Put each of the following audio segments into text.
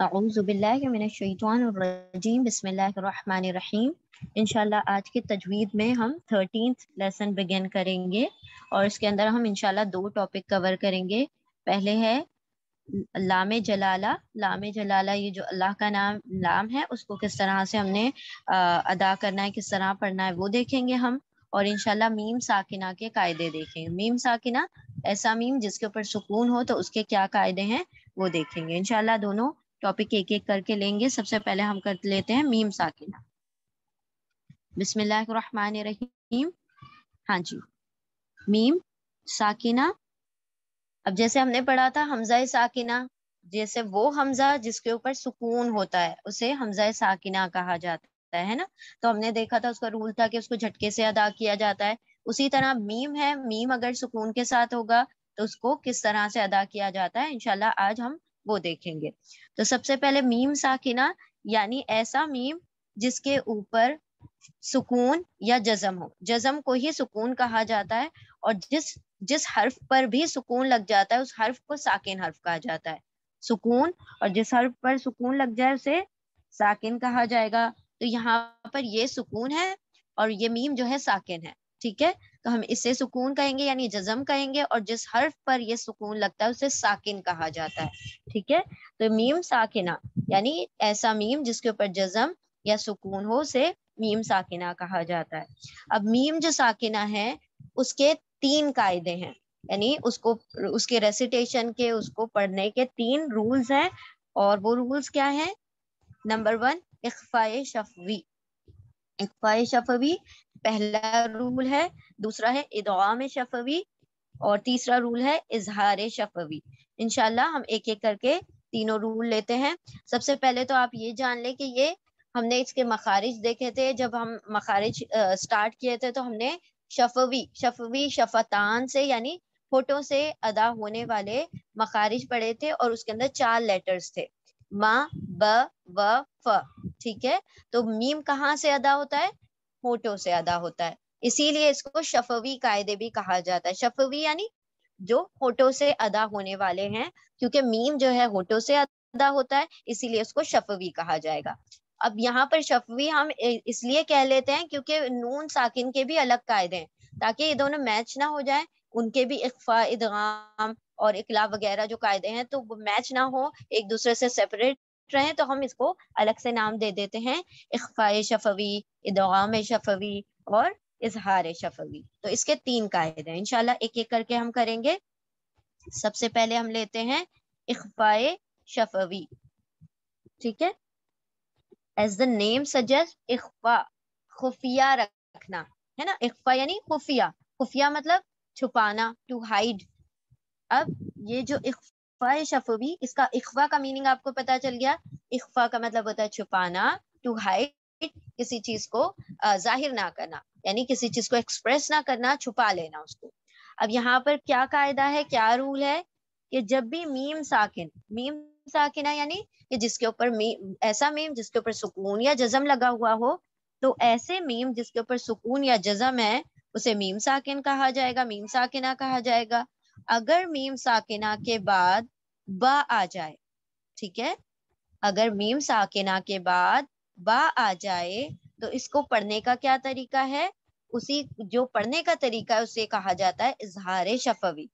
اعوذ باللہ من الشیطان الرجیم، بسم اللہ الرحمن الرحیم۔ انشاءاللہ آج کی تجوید میں ہم 13th لیسن بگن کریں گے اور اس کے اندر ہم انشاءاللہ 2 ٹاپک کور کریں گے۔ پہلے ہے لام جلالہ۔ لام جلالہ یہ جو اللہ کا لام ہے اس کو کس طرح سے ہم نے ادا کرنا ہے، کس طرح پڑھنا ہے وہ دیکھیں گے ہم، اور انشاءاللہ میم ساکنہ کے قاعدے دیکھیں گے۔ میم ساکنہ ایسا میم جس کے اوپر سکون ہو تو اس کے کیا قاعدے ہیں وہ دیکھیں گے انشاءاللہ۔ دونوں ٹاپک ایک ایک کر کے لیں گے۔ سب سے پہلے ہم کر لیتے ہیں میم ساکنہ۔ بسم اللہ الرحمن الرحیم۔ ہاں جی، میم ساکنہ، اب جیسے ہم نے پڑھا تھا حمزہ ساکنہ، جیسے وہ حمزہ جس کے اوپر سکون ہوتا ہے اسے حمزہ ساکنہ کہا جاتا ہے نا، تو ہم نے دیکھا تھا اس کا رول تھا کہ اس کو جھٹکے سے ادا کیا جاتا ہے۔ اسی طرح میم ہے، میم اگر سکون کے ساتھ ہوگا تو اس کو کس طرح سے ادا کیا جاتا ہے انشاءاللہ آج ہم وہ دیکھیں گے۔ تو سب سے پہلے میم ساکنہ یعنی ایسا میم جس کے اوپر سکون یا جزم ہو۔ جزم کو ہی سکون کہا جاتا ہے، اور جس حرف پر بھی سکون لگ جاتا ہے اس حرف کو ساکن حرف کہا جاتا ہے۔ سکون، اور جس حرف پر سکون لگ جائے اسے ساکن کہا جائے گا۔ تو یہاں پر یہ سکون ہے اور یہ میم جو ہے ساکن ہے، ٹھیک ہے، تو ہم اسے سکون کہیں گے یعنی جزم کہیں گے، اور جس حرف پر یہ سکون لگتا ہے اسے ساکن کہا جاتا ہے، ٹھیک ہے۔ تو میم ساکنہ یعنی ایسا میم جس کے اوپر جزم یا سکون ہو اسے میم ساکنہ کہا جاتا ہے۔ اب میم جو ساکنہ ہے اس کے 3 قاعدے ہیں، یعنی اس کے ریسیٹیشن کے، اس کو پڑھنے کے 3 رولز ہیں، اور وہ رولز کیا ہیں؟ نمبر 1 اخفاء شفوی۔ اخفاء شفوی پہلا رول ہے، دوسرا ہے ادغام شفوی، اور تیسرا رول ہے اظہار شفوی۔ انشاءاللہ ہم ایک ایک کر کے تینوں رول لیتے ہیں۔ سب سے پہلے تو آپ یہ جان لیں کہ یہ ہم نے اس کے مخارج دیکھے تھے، جب ہم مخارج سٹارٹ کیے تھے تو ہم نے شفوی شفتان سے یعنی ہونٹوں سے ادا ہونے والے مخارج پڑھے تھے، اور اس کے اندر 4 لیٹرز تھے، ما، ب، و، ف، ٹھیک ہے۔ تو میم کہاں سے ادا ہوتا ہے؟ ہونٹوں سے ادا ہوتا ہے، اسی لیے اس کو شفوی قاعدے بھی کہا جاتا ہے۔ شفوی یعنی جو ہونٹوں سے ادا ہونے والے ہیں، کیونکہ میم جو ہے ہونٹوں سے ادا ہوتا ہے اسی لیے اس کو شفوی کہا جائے گا۔ اب یہاں پر شفوی ہم اس لیے کہہ لیتے ہیں کیونکہ نون ساکن کے بھی الگ قاعدے ہیں، تاکہ یہ دونوں میچ نہ ہو جائیں، ان کے بھی اخفاء، ادغام اور اقلاب وغیرہ جو قاعدے ہیں تو وہ میچ نہ ہو، ایک دوسرے سے سیپریٹ رہیں، تو ہم اس کو الگ سے نام دے دیتے ہیں اخفاء شفوی، ادغام شفوی اور اظہار شفوی۔ تو اس کے 3 قاعدے ہیں، انشاءاللہ ایک ایک کر کے ہم کریں گے۔ سب سے پہلے ہم لیتے ہیں اخفاء شفوی، ٹھیک ہے۔ ایز دا نیم سجیسٹ، اخفاء خفیہ رکھنا ہے نا، اخفاء یعنی خفیہ، خفیہ مطلب چھپانا، ٹو ہائیڈ۔ اب یہ جو اخفاء شفوی، اس کا اخفاء کا میننگ آپ کو پتا چل گیا۔ اخفاء کا مطلب ہوتا ہے چھپانا، ٹو ہائیڈ کسی چیز کو ظاہر نہ کرنا، یعنی کسی چیز کو ایکسپریس نہ کرنا، چھپا لینا اس کو۔ اب یہاں پر کیا قاعدہ ہے، کیا رول ہے کہ جب بھی میم ساکنہ یعنی کہ جس کے اوپر ایسا میم جس کے اوپر سکون یا جزم لگا ہوا ہو، تو ایسے میم جس کے اوپر سکون یا جزم ہے اسے میم ساکن کہا جائے گا، میم ساکنہ کہا جائے گا۔ اگر میم ساکنہ کے بعد با آ جائے، ٹھیک ہے، اگر میم ساکنہ کے بعد با آ جائے تو اس کو پڑھنے کا کیا طریقہ ہے؟ اسی جو پڑھنے کا طریقہ ہے اسے کہا جاتا ہے اظہار شفوی۔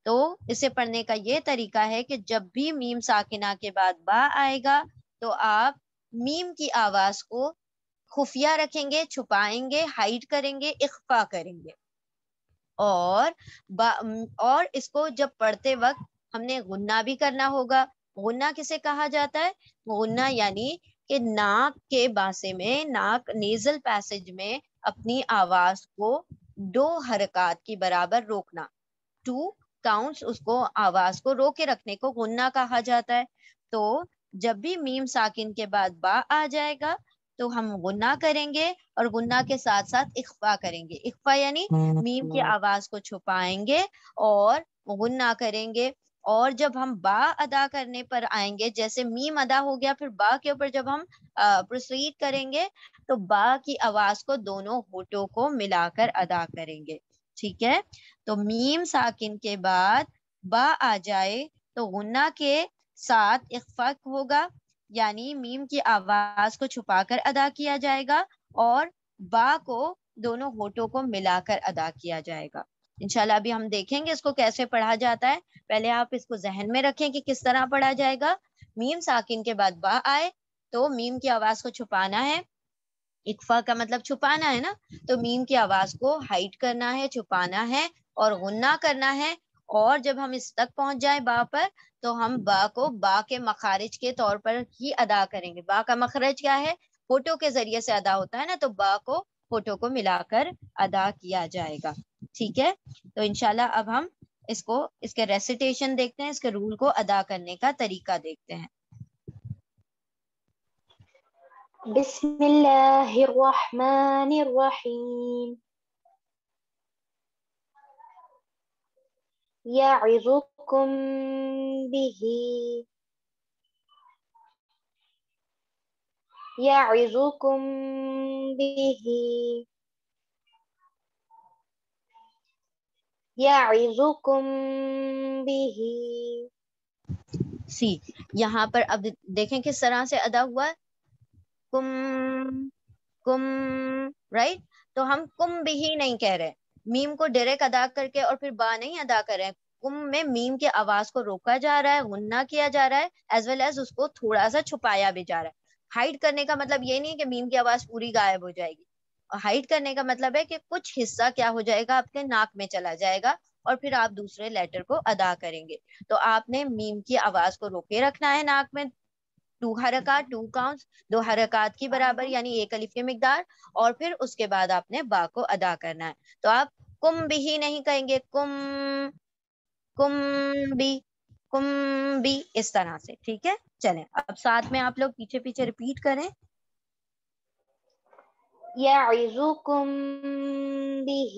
تو اسے پڑھنے کا یہ طریقہ ہے کہ جب بھی میم ساکنہ کے بعد با آئے گا تو آپ میم کی آواز کو خفیہ رکھیں گے، چھپائیں گے، ہائیڈ کریں گے، اخفا کریں گے، اور اس کو جب پڑھتے وقت ہم نے غنہ بھی کرنا ہوگا۔ غنہ کسے کہا جاتا ہے؟ غنہ یعنی کہ ناک کے باسے میں، ناک نیزل پیسج میں اپنی آواز کو 2 حرکات کی برابر روکنا، 2 کاؤنٹس، اس کو آواز کو روکے رکھنے کو غنہ کہا جاتا ہے۔ تو جب بھی میم ساکن کے بعد با آ جائے گا تو ہم غنہ کریں گے، اور غنہ کے ساتھ ساتھ اخفا کریں گے۔ اخفا یعنی میم کی آواز کو چھپائیں گے اور غنہ کریں گے، اور جب ہم با ادا کرنے پر آئیں گے، جیسے میم ادا ہو گیا، پھر با کے اوپر جب ہم پروسیڈ کریں گے تو با کی آواز کو دونوں ہونٹوں کو ملا کر ادا کریں گے، ٹھیک ہے۔ تو میم ساکن کے بعد با آ جائے تو غنہ کے ساتھ اخفا ہوگا، یعنی میم کی آواز کو چھپا کر ادا کیا جائے گا اور با کو دونوں ہونٹوں کو ملا کر ادا کیا جائے گا. انشاءاللہ ابھی ہم دیکھیں گے اس کو کیسے پڑھا جاتا ہے. پہلے آپ اس کو ذہن میں رکھیں کہ کس طرح پڑھا جائے گا. میم ساکن کے بعد با آئے تو میم کی آواز کو چھپانا ہے. اکفا کا مطلب چھپانا ہے نا, تو میم کی آواز کو ہائٹ کرنا ہے, چھپانا ہے اور غنہ کرنا ہے. اور جب ہم اس تک پہنچ جائیں با پر تو ہم با کو با کے مخارج کے طور پر ہی ادا کریں گے. با کا مخرج کیا ہے؟ ہونٹوں کے ذریعے سے ادا ہوتا ہے نا, تو با کو ہونٹوں کو ملا کر ادا کیا جائے گا. ٹھیک ہے, تو انشاءاللہ اب ہم اس کو اس کے ریسیٹیشن دیکھتے ہیں, اس کے رول کو ادا کرنے کا طریقہ دیکھتے ہیں. بسم اللہ الرحمن الرحیم. یعظکم بہ یعظکم بہ یعظکم بہ. سی یہاں پر اب دیکھیں کس طرح سے ادا ہوا ہے. کم کم, رائٹ. تو ہم کم بھی ہی نہیں کہہ رہے, میم کو ڈائریکٹ ادا کر کے اور پھر با نہیں ادا کر رہے. کم میں میم کی آواز کو روکا جا رہا ہے, غنہ کیا جا رہا ہے, ایز ویل ایز اس کو تھوڑا سا چھپایا بھی جا رہا ہے. ہائڈ کرنے کا مطلب یہ نہیں کہ میم کی آواز پوری غائب ہو جائے گی. ہائڈ کرنے کا مطلب ہے کہ کچھ حصہ کیا ہو جائے گا, آپ کے ناک میں چلا جائے گا اور پھر آپ دوسرے لیٹر کو ادا کریں گے. تو آپ نے میم کی آواز کو روکے رکھنا ہے ناک میں 2 حرکات, 2 کاؤنٹس, 2 حرکات کی برابر یعنی 1 الف کی مقدار, اور پھر اس کے بعد آپ نے با کو ادا کرنا ہے. تو آپ کم بھی ہی نہیں کہیں گے, کم کم بھی, کم بھی, اس طرح سے. ٹھیک ہے, چلیں اب ساتھ میں آپ لوگ پیچھے پیچھے ریپیٹ کریں. یعظکم بہ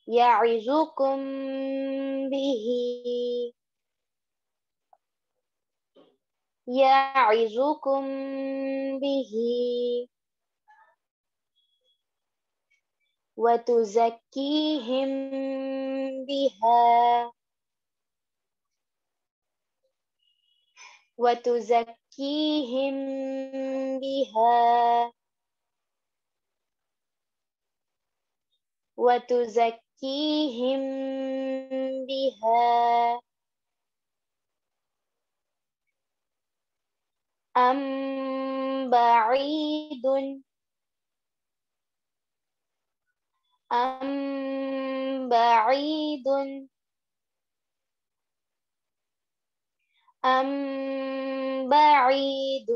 یعظکم بہ یعظکم بہ وتزکیہم بہا وتزکیہم بہا وتزکیہم بہا. ام بعید ام بعید ام بعید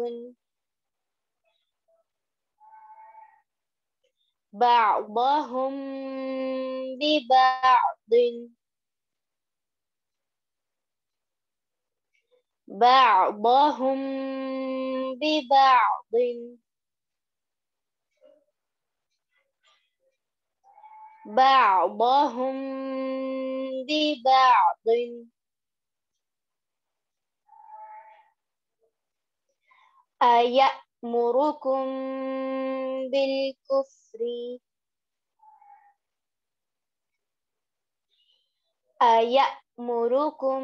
بعضهم ببعض بعضهم ببعض بعضهم ببعض. أيأمركم بالكفر أيأمركم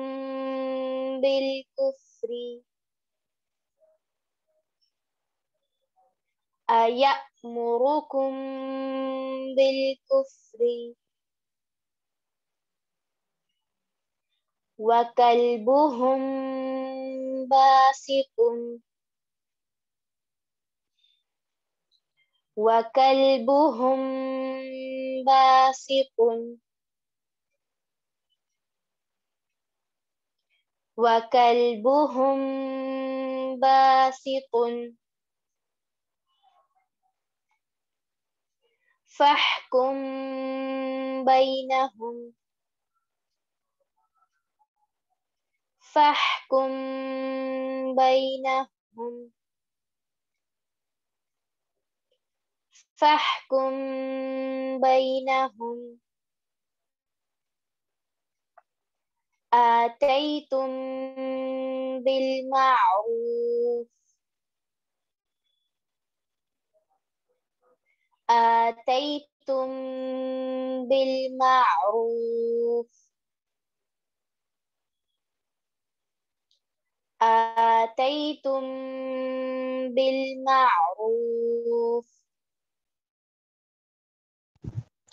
بالكفر أيأمركم بالكفر وكلبهم باسق وكلبهم باسق وكلبهم باسق فاحكم بينهم فاحكم بينهم فاحكم بينهم. آتيتم بالمعروف آتيتم بالمعروف آتیتم بالمعروف.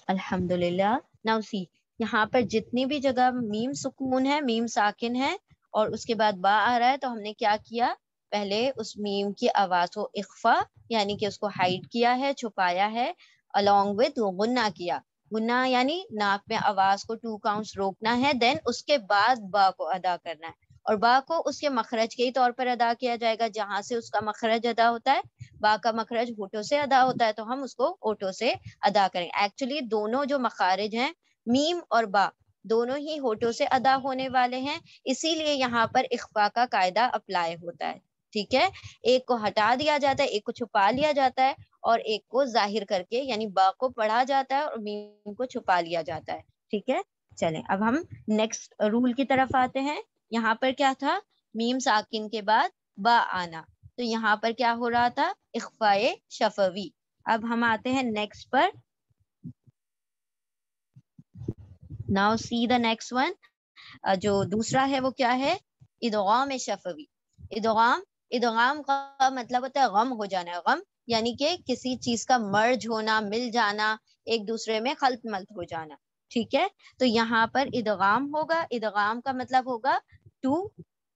الحمدللہ. ناؤ سی، یہاں پر جتنی بھی جگہ میم سکون ہے، میم ساکن ہے اور اس کے بعد با آ رہا ہے، تو ہم نے کیا کیا، پہلے اس میم کی آواز کو اخفا یعنی کہ اس کو ہائڈ کیا ہے، چھپایا ہے، along with غنہ کیا. غنہ یعنی ناک میں آواز کو 2 counts روکنا ہے، دین اس کے بعد با کو ادا کرنا ہے، اور با کو اس کے مخرج کے ہی طور پر ادا کیا جائے گا جہاں سے اس کا مخرج ادا ہوتا ہے. با کا مخرج ہونٹوں سے ادا ہوتا ہے تو ہم اس کو ہونٹوں سے ادا کریں. ایکچولی دونوں جو مخارج ہیں میم اور با دونوں ہی ہونٹوں سے ادا ہونے والے ہیں، اسی لیے یہاں پر اخفا کا قاعدہ اپلائی ہوتا ہے. ٹھیک ہے، ایک کو ہٹا دیا جاتا ہے، ایک کو چھپا لیا جاتا ہے، اور ایک کو ظاہر کر کے یعنی با کو پڑھا جاتا ہے اور میم کو چھپا لیا جاتا ہے. ٹھیک ہے، چلیں اب ہم نیکسٹ رول کی طرف آتے ہیں. یہاں پر کیا تھا، میم ساکن کے بعد با آنا، تو یہاں پر کیا ہو رہا تھا، اخفائے شفوی. اب ہم آتے ہیں نیکسٹ پر. Now see the next one. جو دوسرا ہے وہ کیا ہے، ادغام شفوی. ادغام کا مطلب ہوتا ہے غم ہو جانا. غم یعنی کہ کسی چیز کا مرج ہونا، مل جانا، ایک دوسرے میں خلط ملط ہو جانا. ٹھیک ہے، تو یہاں پر ادغام ہوگا. ادغام کا مطلب ہوگا ٹو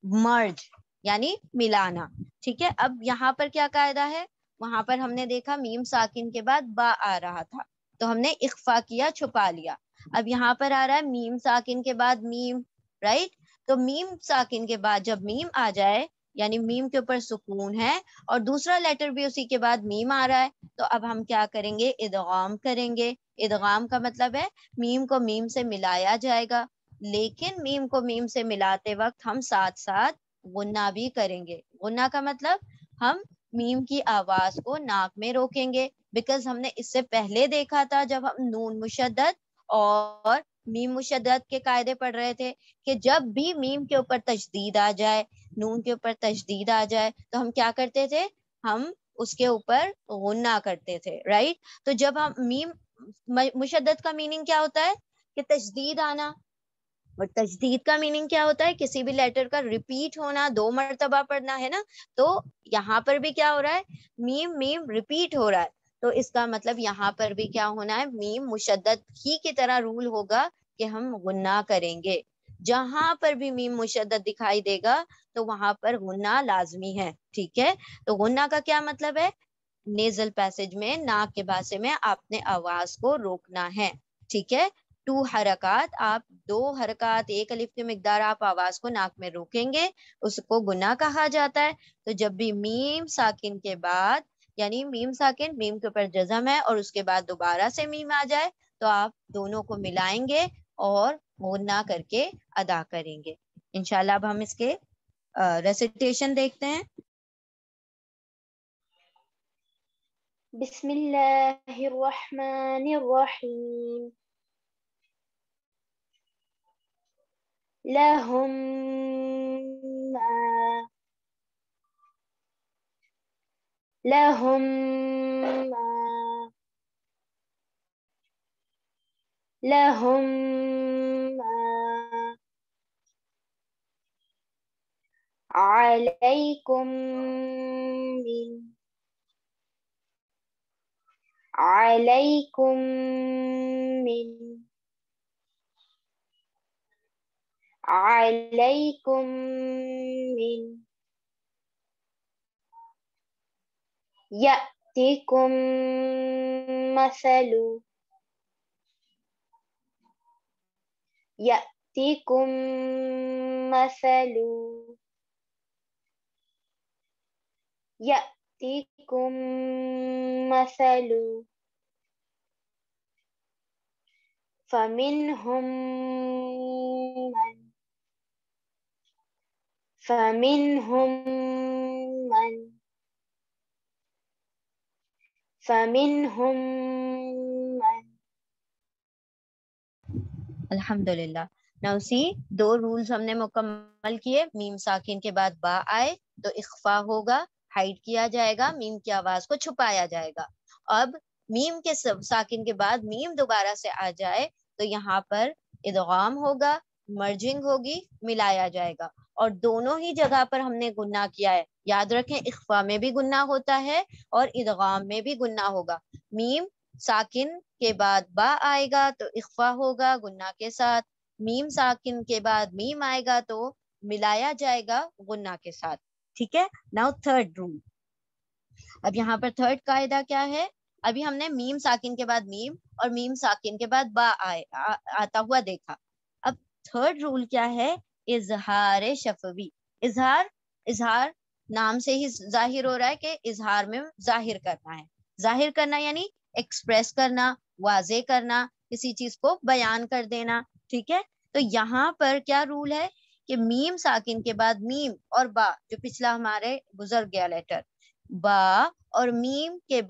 مرج یعنی ملانا. ٹھیک ہے، اب یہاں پر کیا قاعدہ ہے، وہاں پر ہم نے دیکھا میم ساکن کے بعد با آ رہا تھا تو ہم نے اخفا کیا، چھپا لیا. اب یہاں پر آ رہا ہے میم ساکن کے بعد میم، رائٹ. تو میم ساکن کے بعد جب میم آ جائے یعنی میم کے اوپر سکون ہے اور دوسرا لیٹر بھی اسی کے بعد میم آ رہا ہے، تو اب ہم کیا کریں گے، ادغام کریں گے. ادغام کا مطلب ہے میم کو میم سے ملایا جائے گا، لیکن میم کو میم سے ملاتے وقت ہم ساتھ ساتھ غنہ بھی کریں گے. غنہ کا مطلب ہم میم کی آواز کو ناک میں روکیں گے، بیکاز ہم نے اس سے پہلے دیکھا تھا جب ہم نون مشدد اور میم مشدد کے قاعدے پڑھ رہے تھے کہ جب بھی میم کے اوپر تشدید آ جائے، نون کے اوپر تشدید آ جائے، تو ہم کیا کرتے تھے، ہم اس کے اوپر غنہ کرتے تھے، رائٹ. تو جب ہم میم مشدد کا میننگ کیا ہوتا ہے کہ تشدید آنا، اور تشدید کا میننگ کیا ہوتا ہے، کسی بھی لیٹر کا ریپیٹ ہونا، 2 مرتبہ پڑھنا ہے نا. تو یہاں پر بھی کیا ہو رہا ہے، میم میم ریپیٹ ہو رہا ہے، تو اس کا مطلب یہاں پر بھی کیا ہونا ہے، میم مشدد ہی کی طرح رول ہوگا کہ ہم غنہ کریں گے. جہاں پر بھی میم مشدد دکھائی دے گا تو وہاں پر غنہ لازمی ہے. ٹھیک ہے، تو غنہ کا کیا مطلب ہے، نیزل پیسج میں، ناک کے باسے میں آپ نے آواز کو روکنا ہے. ٹھیک ہے، 2 حرکات، آپ 2 حرکات 1 الف کی مقدار آپ آواز کو ناک میں روکیں گے، اس کو غنہ کہا جاتا ہے. تو جب بھی میم ساکن کے بعد یعنی میم ساکن، میم کے اوپر جزم ہے اور اس کے بعد دوبارہ سے میم آ جائے تو آپ دونوں کو ملائیں گے اور غنہ کر کے ادا کریں گے. انشاءاللہ اب ہم اس کے ریسیٹیشن دیکھتے ہیں. بسم اللہ الرحمن الرحیم. لہم ما لہم ما لہم ما علیکم من علیکم من علیکم من یأتکم مثل یأتکم مثل یأتکم مثل فمنہم من فمنہم من فمنہم من. الحمدللہ. ناؤ سی 2 رولز ہم نے مکمل کیے. میم ساکن کے بعد با آئے تو اخفا ہوگا، ہائڈ کیا جائے گا، میم کی آواز کو چھپایا جائے گا. اب میم کے ساکن کے بعد میم دوبارہ سے آ جائے تو یہاں پر ادغام ہوگا، مرجنگ ہوگی، ملایا جائے گا. اور دونوں ہی جگہ پر ہم نے گناہ کیا ہے. یاد رکھیں اخفا میں بھی گناہ ہوتا ہے اور ادغام میں بھی گناہ ہوگا. میم ساکن کے بعد با آئے گا تو اخفا ہوگا گناہ کے ساتھ. میم ساکن کے بعد میم آئے گا تو ملایا جائے گا گناہ کے ساتھ. ٹھیک ہے. Now third rule. اب یہاں پر تھرڈ قاعدہ کیا ہے؟ ابھی ہم نے میم ساکن کے بعد میم اور میم ساکن کے بعد با آتا ہوا دیکھا. اب تھرڈ رول کیا ہے؟ اظہار شفوی. اظہار نام سے ہی ظاہر ہو رہا ہے کہ اظہار میں ظاہر کرنا ہے. ظاہر کرنا یعنی ایکسپریس کرنا، واضح کرنا، کسی چیز کو بیان کر دینا. ٹھیک ہے. تو یہاں پر کیا رول ہے کہ میم ساکن کے بعد میم اور با، جو پچھلا ہمارے گزر گیا لیٹر، با اور میم کے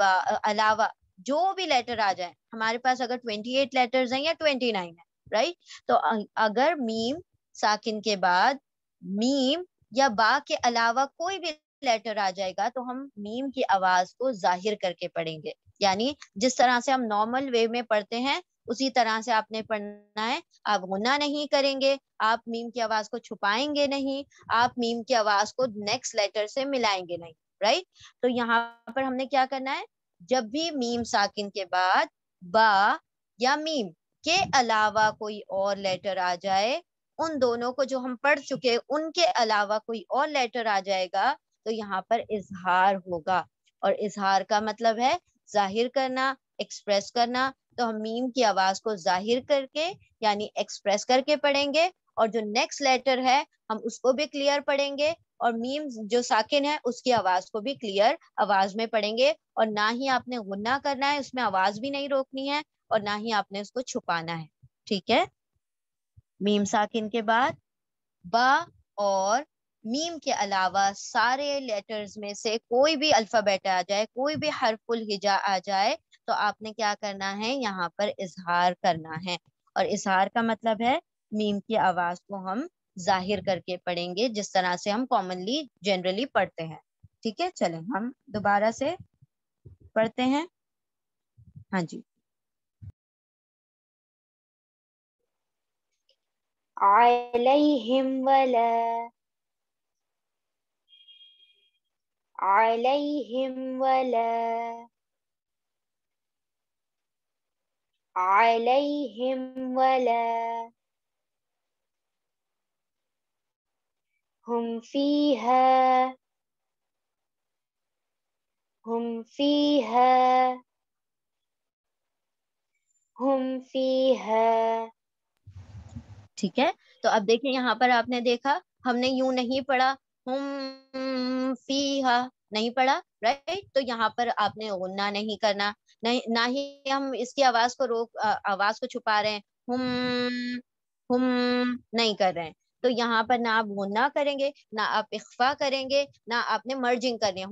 علاوہ جو بھی لیٹر آ جائیں، ہمارے پاس اگر 28 لیٹرز ہیں یا 29 ہے، رائٹ؟ تو اگر میم ساکن کے بعد میم یا با کے علاوہ کوئی بھی لیٹر آ جائے گا تو ہم میم کی آواز کو ظاہر کر کے پڑھیں گے. یعنی جس طرح سے ہم نارمل وے میں پڑھتے ہیں اسی طرح سے آپ نے پڑھنا ہے. آپ غنہ نہیں کریں گے، آپ میم کی آواز کو چھپائیں گے نہیں، آپ میم کی آواز کو نیکسٹ لیٹر سے ملائیں گے نہیں. رائٹ؟ تو یہاں پر ہم نے کیا کرنا ہے؟ جب بھی میم ساکن کے بعد با یا میم کے علاوہ کوئی اور لیٹر آ جائے، ان دونوں کو جو ہم پڑھ چکے ان کے علاوہ کوئی اور لیٹر آ جائے گا تو یہاں پر اظہار ہوگا. اور اظہار کا مطلب ہے ظاہر کرنا، ایکسپریس کرنا. تو ہم میم کی آواز کو ظاہر کر کے یعنی ایکسپریس کر کے پڑھیں گے، اور جو نیکسٹ لیٹر ہے ہم اس کو بھی کلیئر پڑھیں گے، اور میم جو ساکن ہے اس کی آواز کو بھی کلیئر آواز میں پڑھیں گے. اور نہ ہی آپ نے غنہ کرنا ہے، اس میں آواز بھی نہیں روکنی ہے، اور نہ ہی آپ نے اس کو چھپانا ہے. ٹھیک ہے. میم ساکن کے بعد با اور میم کے علاوہ سارے لیٹرز میں سے کوئی بھی الفابیٹ آ جائے، کوئی بھی حرف الہجا آ جائے تو آپ نے کیا کرنا ہے؟ یہاں پر اظہار کرنا ہے. اور اظہار کا مطلب ہے میم کی آواز کو ہم ظاہر کر کے پڑھیں گے جس طرح سے ہم کامنلی جنرلی پڑھتے ہیں. ٹھیک ہے. چلیں ہم دوبارہ سے پڑھتے ہیں. ہاں جی. علیہم ولا علیہم ولا علیہم ولا ہم فیہا ہم فیہا ہم فیہا. ٹھیک ہے. تو اب دیکھیں یہاں پر آپ نے دیکھا ہم نے یوں نہیں پڑھا ہم فیہا، نہیں پڑھا، رائٹ؟ تو یہاں پر آپ نے غنہ نہیں کرنا، نہ ہی ہم اس کی آواز کو آواز کو چھپا رہے ہیں، ہم نہیں کر رہے ہیں. تو یہاں پر نہ آپ غنہ کریں گے، نہ آپ اخفا کریں گے، نہ آپ نے مرجنگ کرنی ہے.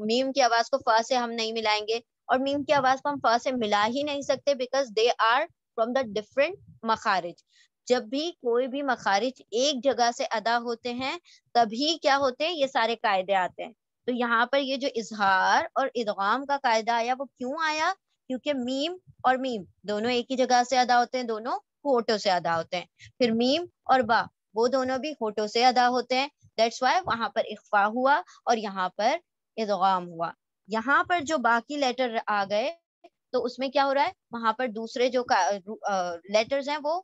میم کی آواز کو فا سے ہم نہیں ملائیں گے، اور میم کی آواز کو ہم فا سے ملا ہی نہیں سکتے because they are from the different مخارج. جب بھی کوئی بھی مخارج ایک جگہ سے ادا ہوتے ہیں تبھی کیا ہوتے ہیں؟ یہ سارے قاعدے آتے ہیں. تو یہاں پر یہ جو اظہار اور ادغام کا قاعدہ آیا وہ کیوں آیا؟ کیونکہ میم اور میم دونوں ایک ہی جگہ سے ادا ہوتے ہیں، دونوں ہونٹوں سے ادا ہوتے ہیں. پھر میم اور با وہ دونوں بھی ہونٹوں سے ادا ہوتے ہیں. دیٹس وائی وہاں پر اخفا ہوا اور یہاں پر ادغام ہوا. یہاں پر جو باقی لیٹر آ گئے تو اس میں کیا ہو رہا ہے؟ وہاں پر دوسرے جو لیٹرز ہیں وہ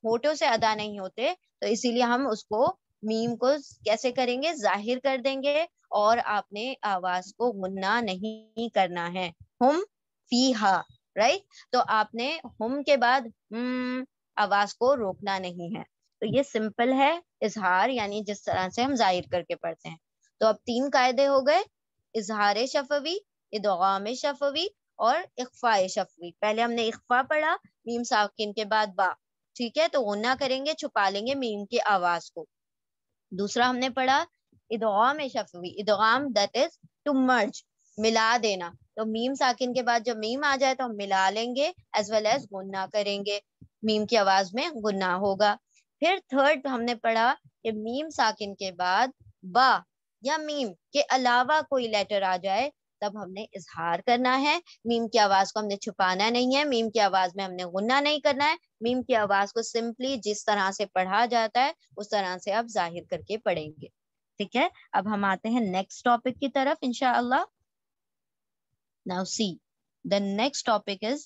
ہونٹوں سے ادا نہیں ہوتے، تو اسی لیے ہم اس کو میم کو کیسے کریں گے؟ ظاہر کر دیں گے، اور آپ نے آواز کو غنہ نہیں کرنا ہے. ہم فیہا، رائٹ؟ تو آپ نے ہم کے بعد آواز کو روکنا نہیں ہے. تو یہ سمپل ہے اظہار، یعنی جس طرح سے ہم ظاہر کر کے پڑھتے ہیں. تو اب 3 قاعدے ہو گئے: اظہار شفوی، ادغام شفوی اور اخفاء شفوی. پہلے ہم نے اخفا پڑھا میم ساکن کے بعد با، ٹھیک ہے؟ تو غنہ کریں گے، چھپا لیں گے میم کی آواز کو. دوسرا ہم نے پڑھا ادغام شفوی. ادغام دیٹ از ٹو مرج، ملا دینا. تو میم ساکن کے بعد جب میم آ جائے تو ہم ملا لیں گے ایز ویل ایز غنہ کریں گے، میم کی آواز میں غنہ ہوگا. پھر تھرڈ ہم نے پڑھا کہ میم ساکن کے بعد با یا میم کے علاوہ کوئی لیٹر آ جائے تب ہم نے اظہار کرنا ہے. میم کی آواز کو ہم نے چھپانا نہیں ہے, میم کی آواز میں ہم نے غنہ نہیں کرنا ہے. میم کی آواز کو سمپلی جس طرح سے پڑھا جاتا ہے اس طرح سے آپ ظاہر کر کے پڑھیں گے. ٹھیک ہے, اب ہم آتے ہیں نیکسٹ ٹاپک کی طرف انشاءاللہ. Now see, the next topic is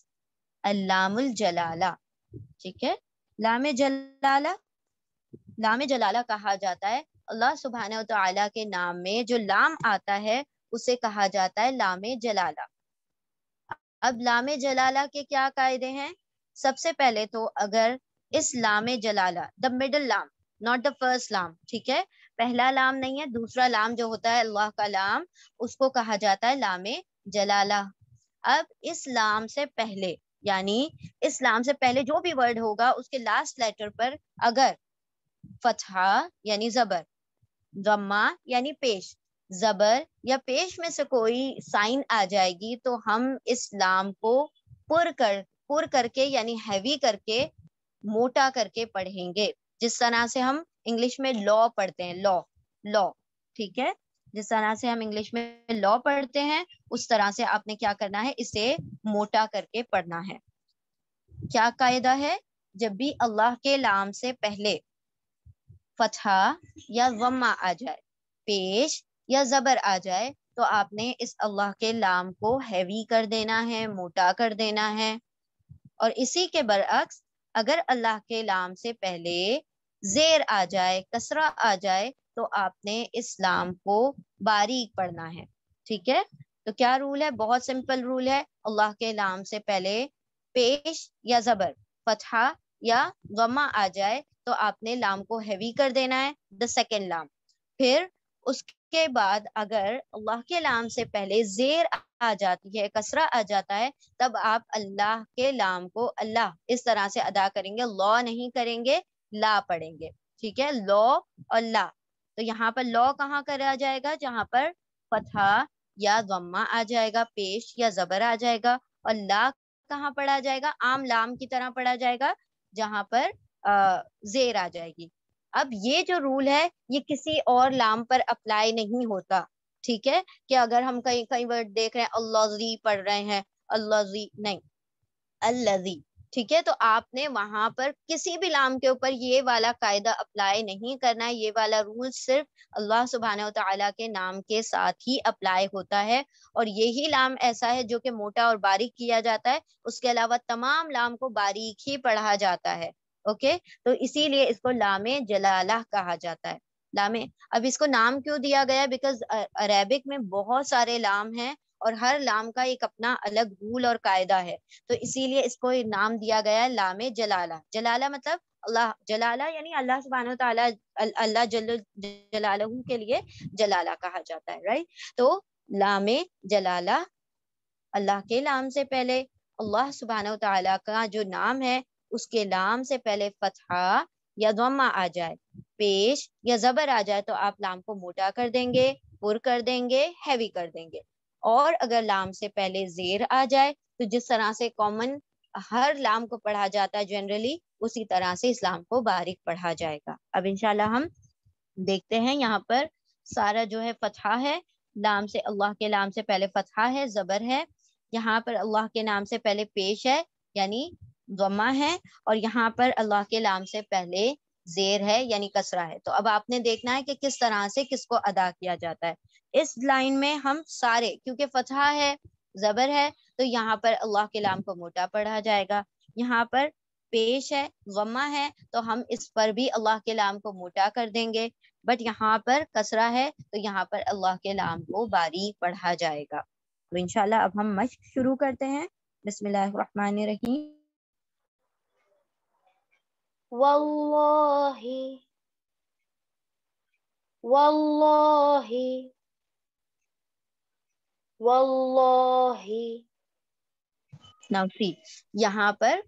اللام الجلالہ. ٹھیک ہے, لام جلالہ, لام جلالہ کہا جاتا ہے اللہ سبحانہ و تعالیٰ کے نام میں جو لام آتا ہے اسے کہا جاتا ہے لام جلالہ. اب لام جلالہ کے کیا قاعدے ہیں؟ سب سے پہلے تو اگر اس لام جلالہ, دا مڈل لام, ناٹ دا فرسٹ لام, ٹھیک ہے, پہلا لام نہیں ہے, دوسرا لام جو ہوتا ہے اللہ کا لام, اس کو کہا جاتا ہے لام جلالہ. اب اس لام سے پہلے, یعنی اس لام سے پہلے جو بھی ورڈ ہوگا اس کے لاسٹ لیٹر پر اگر فتحہ یعنی زبر, ضمہ یعنی پیش, زبر یا پیش میں سے کوئی سائن آ جائے گی تو ہم اس لام کو پر کر کے یعنی ہیوی کر کے, موٹا کر کے پڑھیں گے. جس طرح سے ہم انگلش میں لا پڑھتے ہیں, لا, ٹھیک ہے, جس طرح سے ہم انگلش میں لا پڑھتے ہیں اس طرح سے آپ نے کیا کرنا ہے, اسے موٹا کر کے پڑھنا ہے. کیا قاعدہ ہے؟ جب بھی اللہ کے لام سے پہلے فتحہ یا ضمہ آ جائے, پیش یا زبر آ جائے, تو آپ نے اس اللہ کے لام کو ہیوی کر دینا ہے, موٹا کر دینا ہے. اور اسی کے برعکس اگر اللہ کے لام سے پہلے زیر آ جائے, کسرہ آ جائے, تو آپ نے اس لام کو باریک پڑھنا ہے. ٹھیک ہے, تو کیا رول ہے؟ بہت سمپل رول ہے. اللہ کے لام سے پہلے پیش یا زبر, فتحہ یا ضمہ آ جائے تو آپ نے لام کو ہیوی کر دینا ہے, دا سیکنڈ لام. پھر اس کے بعد اگر اللہ کے لام سے پہلے زیر آ جاتی ہے, کسرہ آ جاتا ہے, تب آپ اللہ کے لام کو اللہ اس طرح سے ادا کریں گے, لا نہیں کریں گے, لا پڑھیں گے. ٹھیک ہے, لا اور لا. تو یہاں پر لا کہاں کرا جائے گا؟ جہاں پر فتحہ یا ضمہ آ جائے گا, پیش یا زبر آ جائے گا. اور لا کہاں پڑھا جائے گا؟ عام لام کی طرح پڑھا جائے گا جہاں پر زیر آ جائے گی. اب یہ جو رول ہے یہ کسی اور لام پر اپلائی نہیں ہوتا. ٹھیک ہے, کہ اگر ہم کئی ورڈ دیکھ رہے ہیں اللہ زی پڑھ رہے ہیں, اللہ زی نہیں, الذی. ٹھیک ہے, تو آپ نے وہاں پر کسی بھی لام کے اوپر یہ والا قاعدہ اپلائی نہیں کرنا ہے. یہ والا رول صرف اللہ سبحانہ و تعالیٰ کے نام کے ساتھ ہی اپلائی ہوتا ہے, اور یہی لام ایسا ہے جو کہ موٹا اور باریک کیا جاتا ہے. اس کے علاوہ تمام لام کو باریک ہی پڑھا جاتا ہے. اوکے, تو اسی لیے اس کو لام جلالہ کہا جاتا ہے. اب اس کو نام کیوں دیا گیا؟ بیکاز عربک میں بہت سارے لام ہیں اور ہر لام کا ایک اپنا الگ رول اور قاعدہ ہے, تو اسی لیے اس کو نام دیا گیا ہے لام جلالہ. جلالہ مطلب اللہ, جلالہ یعنی اللہ سبحانہ و تعالیٰ, اللہ جل جلالہ کے لیے جلالہ کہا جاتا ہے, رائٹ. تو لام جلالہ, اللہ کے لام سے پہلے اللہ سبحانہ و تعالیٰ کا جو نام ہے اس کے لام سے پہلے فتحہ یا ضمہ آ جائے, پیش یا زبر آ جائے, تو آپ لام کو موٹا کر دیں گے, پر کر دیں گے, ہیوی کر دیں گے. اور اگر لام سے پہلے زیر آ جائے تو جس طرح سے کامن ہر لام کو پڑھا جاتا ہے جنرلی, اسی طرح سے اس لام کو باریک پڑھا جائے گا. اب انشاءاللہ ہم دیکھتے ہیں. یہاں پر سارا جو ہے فتحہ ہے, لام سے, اللہ کے لام سے پہلے فتحہ ہے, زبر ہے. یہاں پر اللہ کے نام سے پہلے پیش ہے یعنی ضمہ ہے, اور یہاں پر اللہ کے نام سے پہلے زیر ہے یعنی کسرہ ہے. تو اب آپ نے دیکھنا ہے کہ کس طرح سے کس کو ادا کیا جاتا ہے. اس لائن میں ہم سارے, کیونکہ فتحہ ہے, زبر ہے, تو یہاں پر اللہ کے لام کو موٹا پڑھا جائے گا. یہاں پر پیش ہے, ضمہ ہے, تو ہم اس پر بھی اللہ کے لام کو موٹا کر دیں گے. بٹ یہاں پر کسرہ ہے تو یہاں پر اللہ کے لام کو باریک پڑھا جائے گا. تو انشاءاللہ اب ہم مشق شروع کرتے ہیں. بسم اللہ الرحمن الرحیم. واللہ, واللہ, واللہ. Now see, یہاں پر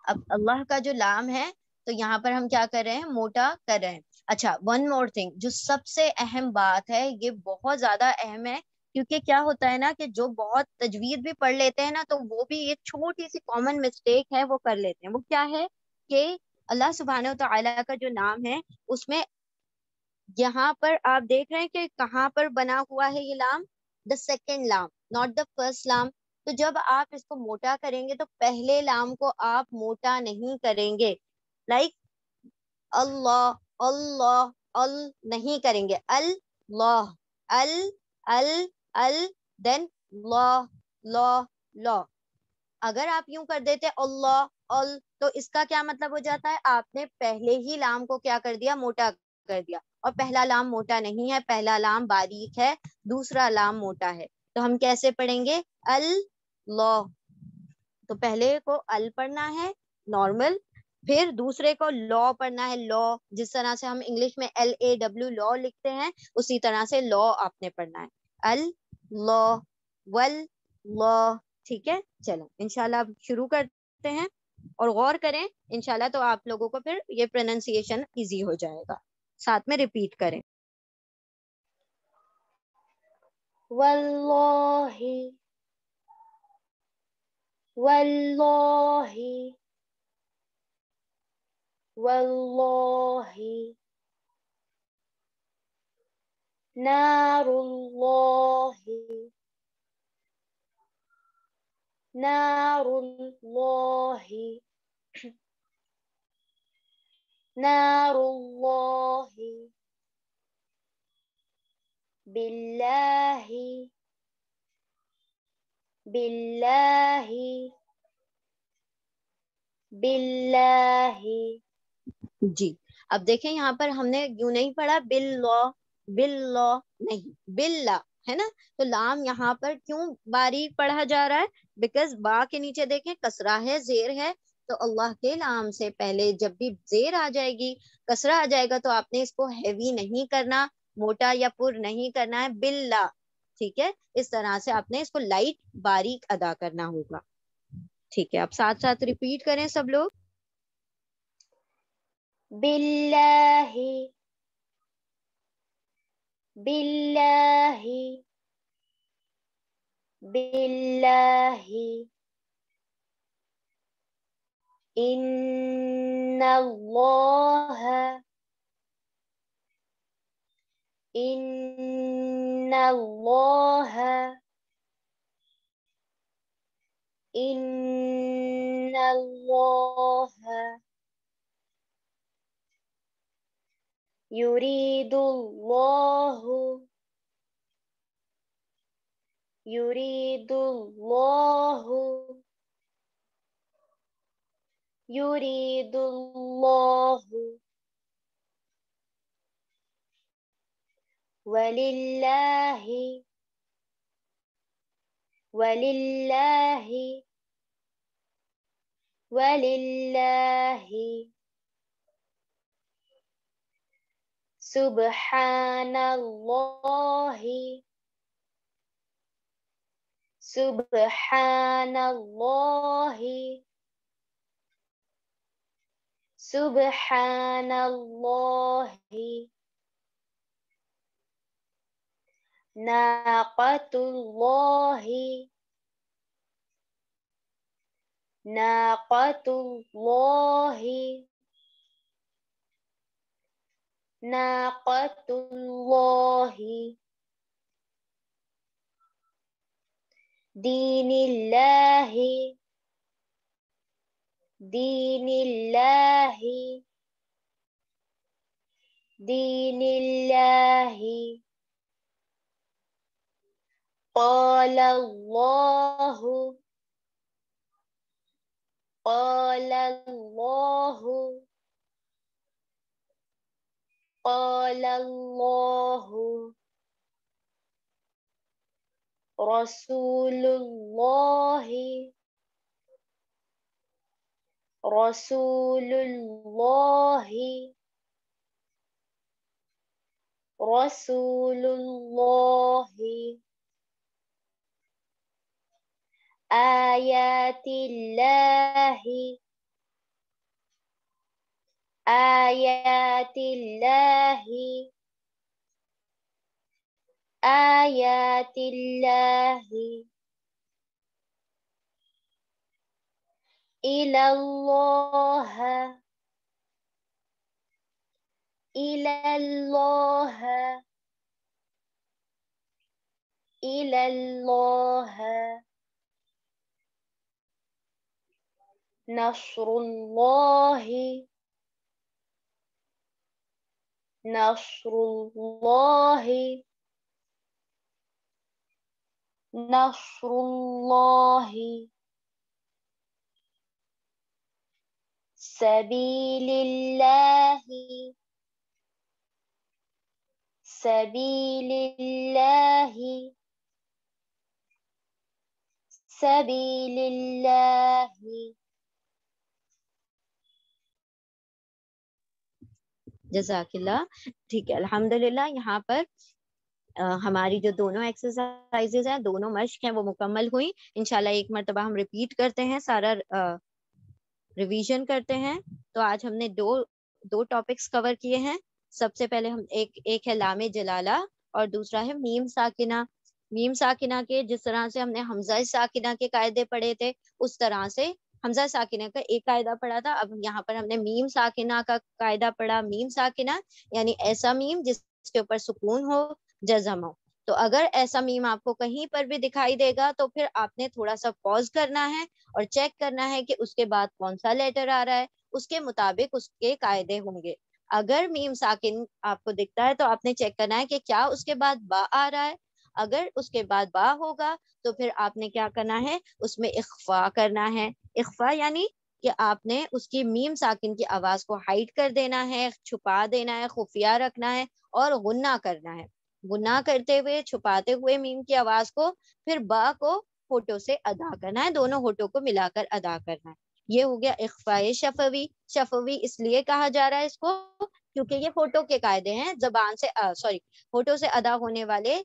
اب اللہ کا جو لام ہے تو یہاں پر ہم کیا کر رہے ہیں؟ موٹا کر رہے ہیں. اچھا, ون مور تھنگ, جو سب سے اہم بات ہے, یہ بہت زیادہ اہم ہے, کیونکہ کیا ہوتا ہے نا کہ جو بہت تجوید بھی پڑھ لیتے ہیں نا, تو وہ بھی ایک چھوٹی سی کامن مسٹیک ہے وہ کر لیتے ہیں. وہ کیا ہے کہ اللہ سبحانہ و تعالیٰ کا جو نام ہے اس میں یہاں پر آپ دیکھ رہے ہیں کہ کہاں پر بنا ہوا ہے یہ لام, the second لام, not the first لام. تو جب آپ اس کو موٹا کریں گے تو پہلے لام کو آپ موٹا نہیں کریں گے, لائک اللہ اللہ ال نہیں کریں گے, اللہ ال دین لا لا لا. اگر آپ یوں کر دیتے اللہ ال تو اس کا کیا مطلب ہو جاتا ہے, آپ نے پہلے ہی لام کو کیا کر دیا, موٹا کر دیا, اور پہلا لام موٹا نہیں ہے, پہلا لام باریک ہے, دوسرا لام موٹا ہے. تو ہم کیسے پڑھیں گے, اللہ, تو پہلے کو ال پڑھنا ہے نارمل, پھر دوسرے کو لا پڑھنا ہے, لا, جس طرح سے ہم انگلش میں LAW لا لکھتے ہیں اسی طرح سے لا آپ نے پڑھنا ہے, اللہ واللہ. ٹھیک ہے, چلو انشاءاللہ اب شروع کرتے ہیں اور غور کریں انشاءاللہ, تو آپ لوگوں کو پھر یہ پروننسیشن ایزی ہو جائے گا. ساتھ میں ریپیٹ کریں. واللہ واللہ واللہ نار اللہ نار اللہ نار اللہ باللہ باللہ باللہ. جی, اب دیکھیں یہاں پر ہم نے یوں نہیں پڑھا باللہ باللہ, نہیں باللہ ہے نا. تو لام یہاں پر کیوں باریک پڑھا جا رہا ہے, بیکاز با کے نیچے دیکھیں کسرہ ہے, زیر ہے, تو اللہ کے لام سے پہلے جب بھی زیر آ جائے گی, کسرہ آ جائے گا, تو آپ نے اس کو ہیوی نہیں کرنا, موٹا یا پر نہیں کرنا ہے, باللہ. ٹھیک ہے, اس طرح سے آپ نے اس کو لائٹ باریک ادا کرنا ہوگا. ٹھیک ہے, آپ ساتھ ساتھ ریپیٹ کریں سب لوگ. باللہ باللہ باللہ ان اللہ ان اللہ ان اللہ یرید اللہ یرید اللہ یرید اللہ وللہ وللہ وللہ سبحان اللہ سبحان اللہ سبحان اللہ ناقۃ اللہ ناقۃ اللہ ناقۃ اللہ دین اللہ دین اللہ دین اللہ قال اللہ قال اللہ قال اللہ رسول اللہ رسول اللہ رسول اللہ آیات اللہ آیات اللہ آیات اللہ إلى الله إلى الله إلى الله نصر الله نصر الله نصر الله سبيل الله سبيل الله سبيل الله. جزاکاللہ. ٹھیک ہے الحمدللہ. یہاں پر ہماری جو دونوں ایکسرسائزز ہیں، دونوں مشق ہیں، وہ مکمل ہوئی. انشاءاللہ ایک مرتبہ ہم ریپیٹ کرتے ہیں، سارا ریویژن کرتے ہیں. تو آج ہم نے دو ٹاپکس کور کیے ہیں. سب سے پہلے ہم ایک ہے لام جلالہ اور دوسرا ہے میم ساکنہ. میم ساکنہ کے جس طرح سے ہم نے حمزہ ساکنہ کے قاعدے پڑھے تھے، اس طرح سے حمزہ ساکنہ کا ایک قاعدہ پڑھا تھا. اب یہاں پر ہم نے میم ساکنہ کا قاعدہ پڑھا. میم ساکنہ یعنی ایسا میم جس کے اوپر سکون ہو، جزم ہو. تو اگر ایسا میم آپ کو کہیں پر بھی دکھائی دے گا تو پھر آپ نے تھوڑا سا پاز کرنا ہے اور چیک کرنا ہے کہ اس کے بعد کون سا لیٹر آ رہا ہے، اس کے مطابق اس کے قاعدے ہوں گے. اگر میم ساکن آپ کو دکھتا ہے تو آپ نے چیک کرنا ہے کہ کیا اس کے بعد با آ رہا ہے. اگر اس کے بعد با ہوگا تو پھر آپ نے کیا کرنا ہے، اس میں اخفا کرنا ہے. اخفا یعنی کہ آپ نے اس کی میم ساکن کی آواز کو ہائڈ کر دینا ہے، چھپا دینا ہے، خفیہ رکھنا ہے اور غنہ کرنا ہے. غنہ کرتے ہوئے، چھپاتے ہوئے میم کی آواز کو، پھر با کو ہونٹوں سے ادا کرنا ہے، دونوں ہونٹوں کو ملا کر ادا کرنا ہے. یہ ہو گیا اخفاء شفوی. شفوی اس لیے کہا جا رہا ہے اس کو کیونکہ یہ ہونٹوں کے قاعدے ہیں، زبان سے ہونٹوں سے ادا ہونے والے،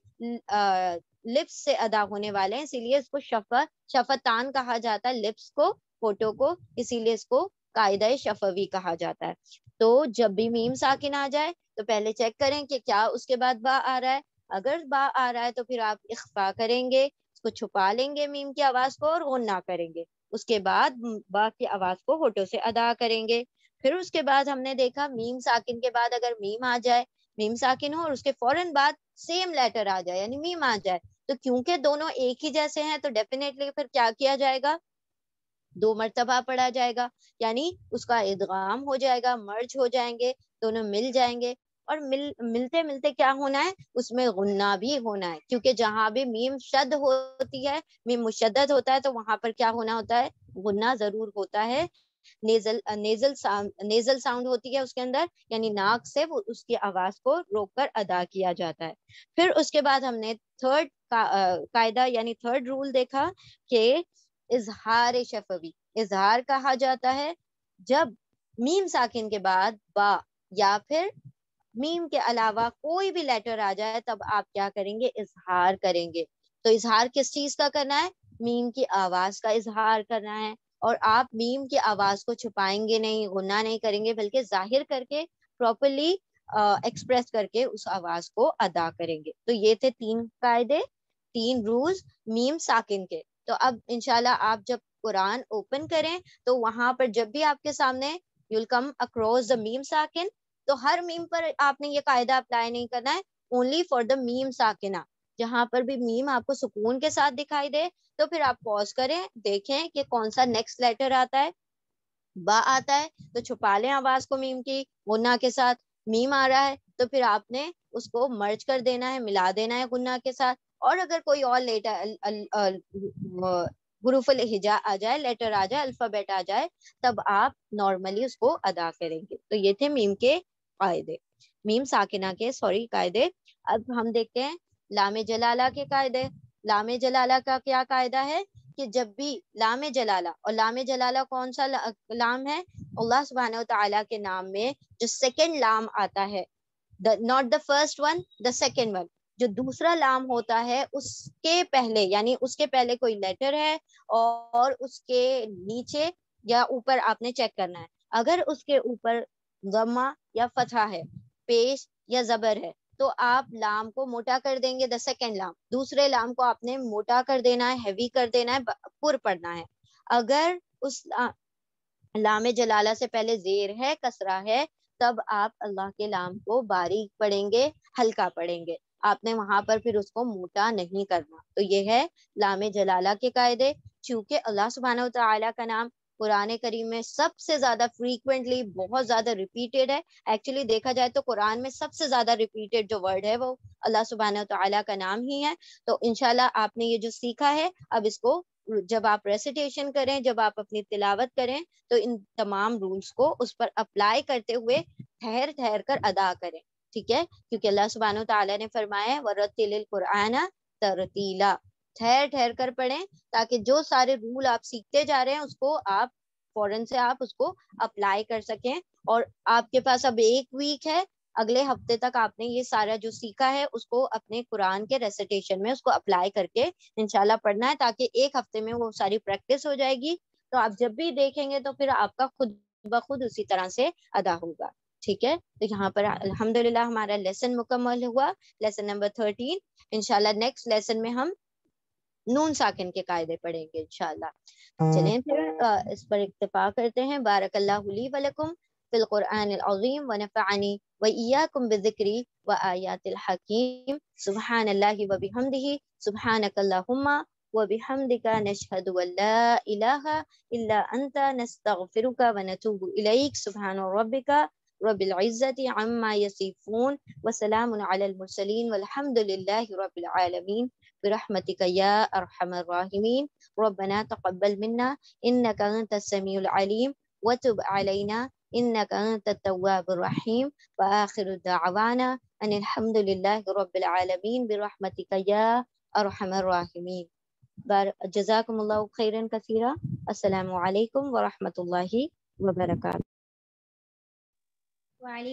لپس سے ادا ہونے والے ہیں، اسی لیے اس کو شفتان کہا جاتا ہے. لپس کو، ہونٹوں کو، اسی لیے اس کو قاعدہ شفوی کہا جاتا ہے. تو جب بھی میم ساکن آ جائے تو پہلے چیک کریں کہ کیا اس کے بعد با آ رہا ہے. اگر با آ رہا ہے تو پھر آپ اخفا کریں گے، اس کو چھپا لیں گے میم کی آواز کو اور غنہ کریں گے. اس کے بعد با کی آواز کو ہونٹوں سے ادا کریں گے. پھر اس کے بعد ہم نے دیکھا میم ساکن کے بعد اگر میم آ جائے، میم ساکن ہو اور اس کے فوراً بعد سیم لیٹر آ جائے یعنی میم آ جائے، تو کیونکہ دونوں ایک ہی جیسے ہیں تو ڈیفینیٹلی پھر کیا کیا جائے گا، 2 مرتبہ پڑھا جائے گا. یعنی اس کا ادغام ہو جائے گا، مرج ہو جائیں گے، دونوں مل جائیں گے. اور ملتے ملتے کیا ہونا ہے، اس میں غنہ بھی ہونا ہے، کیونکہ جہاں بھی میم شد ہوتی ہے، میم مشدد ہوتا ہے، تو وہاں پر کیا ہونا ہوتا ہے، غنہ ضرور ہوتا ہے. نیزل ساؤنڈ ہوتی ہے اس کے اندر، یعنی ناک سے وہ اس کی آواز کو روک کر ادا کیا جاتا ہے. پھر اس کے بعد ہم نے تھرڈ قاعدہ یعنی تھرڈ رول دیکھا کہ اظہار شفوی. اظہار کہا جاتا ہے جب میم ساکن کے بعد با یا پھر میم کے علاوہ کوئی بھی لیٹر آ جائے، تب آپ کیا کریں گے، اظہار کریں گے. تو اظہار کس چیز کا کرنا ہے، میم کی آواز کا اظہار کرنا ہے. اور آپ میم کی آواز کو چھپائیں گے نہیں، غنہ نہیں کریں گے، بلکہ ظاہر کر کے پراپرلی ایکسپریس کر کے اس آواز کو ادا کریں گے. تو یہ تھے 3 قاعدے، 3 رولز میم ساکن کے. تو اب انشاءاللہ آپ جب قرآن اوپن کریں تو وہاں پر جب بھی آپ کے سامنے you'll come across the meme ساکن، تو ہر میم پر آپ نے یہ قاعدہ اپلائی نہیں کرنا ہے، only for the meme ساکنہ. جہاں پر بھی میم آپ کو سکون کے ساتھ دکھائی دے تو پھر آپ پوز کریں، دیکھیں کہ کون سا نیکسٹ لیٹر آتا ہے. با آتا ہے تو چھپا لیں آواز کو میم کی غنہ کے ساتھ. میم آ رہا ہے تو پھر آپ نے اس کو مرج کر دینا ہے، ملا دینا ہے غنہ کے ساتھ. اور اگر کوئی اور حروف الہجا آ جائے، لیٹر آ جائے، الفابیٹ آ جائے، تب آپ نارملی اس کو ادا کریں گے. تو یہ تھے میم کے قاعدے، میم ساکنہ کے قاعدے. اب ہم دیکھتے ہیں لام جلالہ کے قاعدے. لام جلالہ کا کیا قاعدہ ہے کہ جب بھی لام جلالہ، اور لام جلالہ کون سا لام ہے، اللہ سبحانہ و تعالیٰ کے نام میں جو سیکنڈ لام آتا ہے، not the first one, the second one، جو دوسرا لام ہوتا ہے اس کے پہلے، یعنی اس کے پہلے کوئی لیٹر ہے اور اس کے نیچے یا اوپر آپ نے چیک کرنا ہے. اگر اس کے اوپر ضمہ یا فتحہ ہے، پیش یا زبر ہے، تو آپ لام کو موٹا کر دیں گے. دا سیکنڈ لام، دوسرے لام کو آپ نے موٹا کر دینا ہے، ہیوی کر دینا ہے، پر پڑھنا ہے. اگر اس لام جلالہ سے پہلے زیر ہے، کسرہ ہے، تب آپ اللہ کے لام کو باریک پڑھیں گے، ہلکا پڑھیں گے. آپ نے وہاں پر پھر اس کو موٹا نہیں کرنا. تو یہ ہے لام جلالہ کے قاعدے. چونکہ اللہ سبحانہ و تعالیٰ کا نام قرآن کریم میں سب سے زیادہ فریکوینٹلی بہت زیادہ ریپیٹیڈ ہے. ایکچولی دیکھا جائے تو قرآن میں سب سے زیادہ ریپیٹیڈ جو ورڈ ہے وہ اللہ سبحانہ و تعالیٰ کا نام ہی ہے. تو انشاءاللہ آپ نے یہ جو سیکھا ہے اب اس کو جب آپ ریسیٹیشن کریں, جب آپ اپنی تلاوت کریں تو ان تمام رولز کو اس پر اپلائی کرتے ہوئے ٹھہر ٹھہر کر ادا کریں. ٹھیک ہے, کیونکہ اللہ سبحانہ و تعالیٰ نے فرمایا وَرَتِّلِ الْقُرْآنَ تَرْتِیلًا, ٹھہر ٹھہر کر پڑھیں تاکہ جو سارے رول آپ سیکھتے جا رہے ہیں اس کو آپ فوراً سے آپ اس کو اپلائی کر سکیں. اور آپ کے پاس اب 1 ویک ہے, اگلے ہفتے تک آپ نے یہ سارا جو سیکھا ہے اس کو اپنے قرآن کے ریسیٹیشن میں اس کو اپلائی کر کے انشاءاللہ پڑھنا ہے, تاکہ 1 ہفتے میں وہ ساری پریکٹس ہو جائے گی. تو آپ جب بھی دیکھیں گے تو پھر آپ کا خود بخود اسی طرح سے ادا ہوگا. ٹھیک ہے, تو یہاں پر الحمدللہ ہمارا لیسن مکمل ہوا, لیسن نمبر 13. انشاءاللہ نیکسٹ لیسن میں ہم نون ساکن کے قاعدے پڑھیں گے انشاءاللہ. چلیں پھر اس پر اکتفا کرتے ہیں. بارک اللہ لی ولکم فی القرآن العظیم ونفعنی وإیاکم بذکری وآیات الحکیم. سبحان اللہ وبحمدہ, سبحانک اللہم وبحمدک, نشہد ان لا الہ الا انت, نستغفرک ونتوب الیک. سبحان ربک رب العزت عما یصفون وسلام علی المرسلین والحمد للہ رب العالمین برحمتک یا ارحم الراحمین. ربنا تقبل منا انک انت السمیع العلیم وتب علینا انک انت التواب الرحیم. وآخر دعوانا ان الحمد للہ رب العالمین برحمتک یا ارحم الراحمین. جزاکم اللہ خیرا کثیرا. السلام علیکم ورحمۃ اللہ وبرکاتہ. وعلیکم